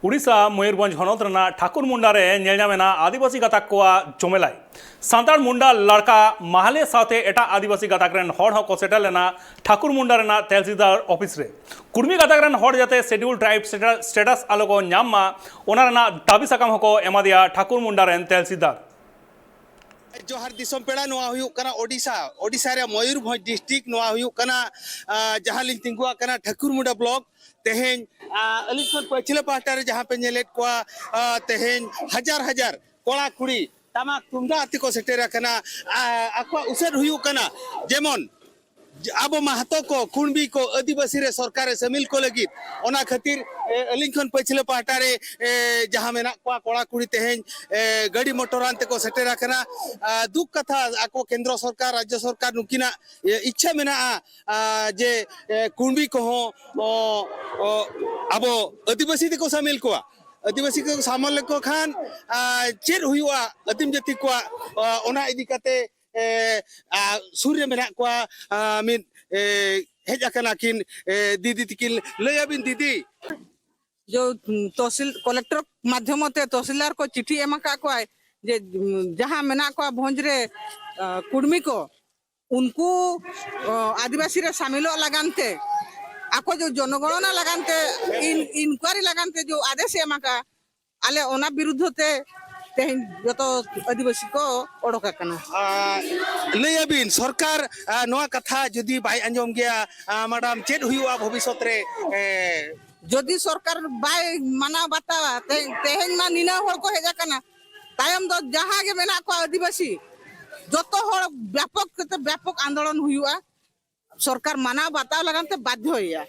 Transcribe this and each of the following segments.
उड़ीसा मयूरभंज हनत ठाकुर मुंडारे नेलनामेना आदिवासी गाताक को जमेलाई सान्ताड़ मुंडा लड़का माहले साथे एटा आदिवासी गाताक रेन हड़ हको सेटल लेना ठाकुर मुंडा रेना तहसीलदार ऑफिस रे कुर्मी गाताक रेन हड़ जाते शेड्यूल ट्राइब स्टेटस आलो को ᱧᱟᱢ ओना रेना दाबी साकाम हको एमा दिया ठाकुर मुंडा रेन तहसीलदार जोहार दिसम पेड़ा नोआ हुयुक कना ओडिशा रे मयूरभंज डिस्ट्रिक्ट नोआ हुयुक कना जहां लिंग तिंगुआ कना ठाकुर मुंडा ब्लॉक तेहेन अली खन पछिले पाहटा रे जहां पे नेलेट को तेहेन हजार हजार कोड़ा कुड़ी तमाक तुमदा अति को सेटेरा कना आको उसेर हुयुक कना जेमन अब महतो को कुणबी को आदिवासी रे सरकार रे शामिल को लगी ओना खातिर अलिंखन पछिले पाहटा रे जहां मेना को कोड़ा कुड़ी तेहेन गाड़ी मोटरान ते को सेटेरा कना दुख कथा आको केंद्र सरकार राज्य सरकार नुकिना इच्छा मेना जे कुणबी को अब आदिवासी ते को शामिल को आदिवासी को सामल को खान चेर हुआ आदिम जाति को ओना इदी कते सूर्य मेना को मिन हेज अकना किन दीदी तिकिन लयाबिन दीदी जो तहसील कलेक्टर माध्यम ते तहसीलदार को चिट्ठी एमा का को जे जहां मेना को भंज रे कुर्मी को उनको आदिवासी रे शामिल लगानते आको जो जनगणना लगानते इंक्वायरी लगानते जो आदेश एमा का आले ओना विरुद्ध ते तेहन जतो आदिवासी को ओडका कना लयाबिन सरकार नोआ कथा जदी बाय अंजम गया मैडम चेद हुआ भविष्य रे जदी सरकार बाय माना बतावा तेहन मा निना हर को हेजा कना तायम दो जहां के मेना को आदिवासी जतो हर व्यापक आंदोलन हुआ सरकार माना बताव लगानते बाध्य होया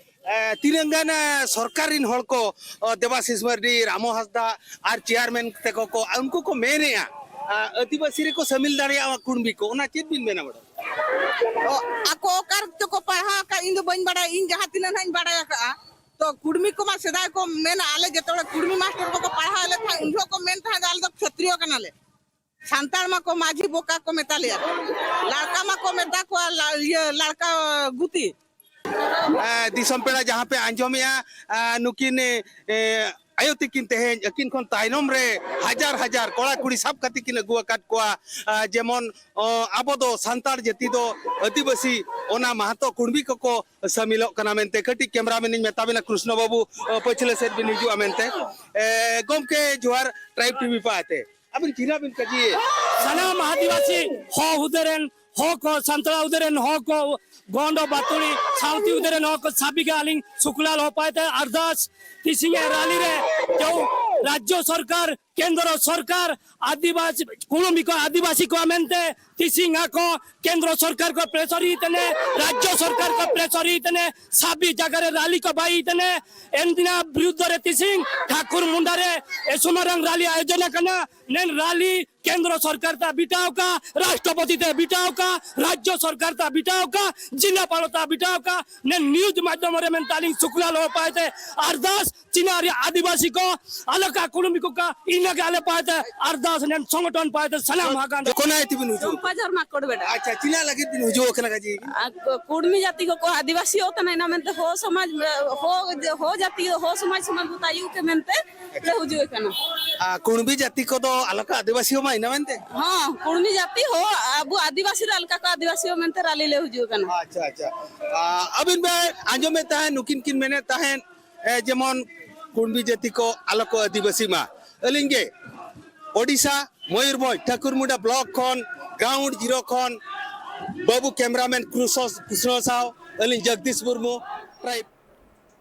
तिरंगाना सरकारिन हड़ को देवाशीष मर्डी रामो हंसदा और चेयरमैन तेको को उनको को मेने आदिवासी रे को शामिल दाड़िया कुणबी को ओना चेद बिन मेना बड़ा आको कर तो को पढ़ा का इन दो बन बड़ा इन जहां तिन हन बड़ा का तो कुर्मी को मा सदा को मेन आले जतोड़े कुर्मी मास्टर को पढ़ा ले था उनको को मेन था जाल तो क्षत्रिय कनाले सांताल मा को माझी बोका को मेता लिया लड़का मा को मेता को लड़का गुती दिसम पेड़ा जहां पे आंजमिया नुकिन आयोतिकिन तेहेन अकिन खन ताइनम रे हजार हजार कोड़ा कुड़ी सब कति किन गुआ काट को जेमन आबो दो सांतार जति दो आदिवासी ओना महतो कुणबी को शामिल कना मेनते कटी कैमरामैन मेताबिना कृष्ण बाबू पछले सेट बिन हिजु अमेनते गमके जोहार ट्राइब टीवी पाते अबिन चिना बिन कजी सनाम आदिवासी हो उदरन हो को संतरा उदरन हो को गोंडो बातुड़ी साउथी उदरन हो को साबिका आलिंग शुक्लाल हो पाए थे अरदास तिसिंगे रैली रे जो राज्य सरकार केंद्र सरकार आदिवासी कुणबी को आदिवासी को मेनते तिसिंगा को केंद्र सरकार को प्रेशर इतने राज्य सरकार को प्रेशर इतने साबी जगह रैली को बाई इतने एंदिना विरुद्ध रे तिसिंग ठाकुर मुंडा रे एसुमरंग रैली आयोजन करना नेन रैली केंद्र सरकार ता बिटाव का राष्ट्रपति ता बिटाव का राज्य सरकार ता बिटाव का जिलापाल ता बिटाव का ने न्यूज माध्यम रे मेन तालिंग शुक्लाल हो पाए थे अरदास चिनारी आदिवासी को अलका कुणबी को का इना गाले पाए थे अरदास ने संगठन पाए थे सलाम हाकान कोना आइति बिन हुजु हजार मा कोड बेटा अच्छा चिना लगी बिन हुजु ओखना काजी कुर्मी जाति को आदिवासी होता नहीं ना मेनते हो समाज हो जाति हो समाज बतायु के मेनते ले हुजु कना कुणबी जाति को तो अलका आदिवासी मा इना मेनते हां कुर्मी जाति हो अब आदिवासी अलका का आदिवासी मेनते राली ले हुजु कना अच्छा अच्छा अबिन में आंजो में ताहे नुकिन किन मेने ताहे जेमन कुणबी जाति को अलको आदिवासी मा अलिंगे ओडिशा मयूरभंज ठाकुर मुंडा ब्लॉक खन ग्राउंड जीरो खन बाबू कैमरामैन कृष्ण साव अलिंग जगदीश मुर्मू ट्राइब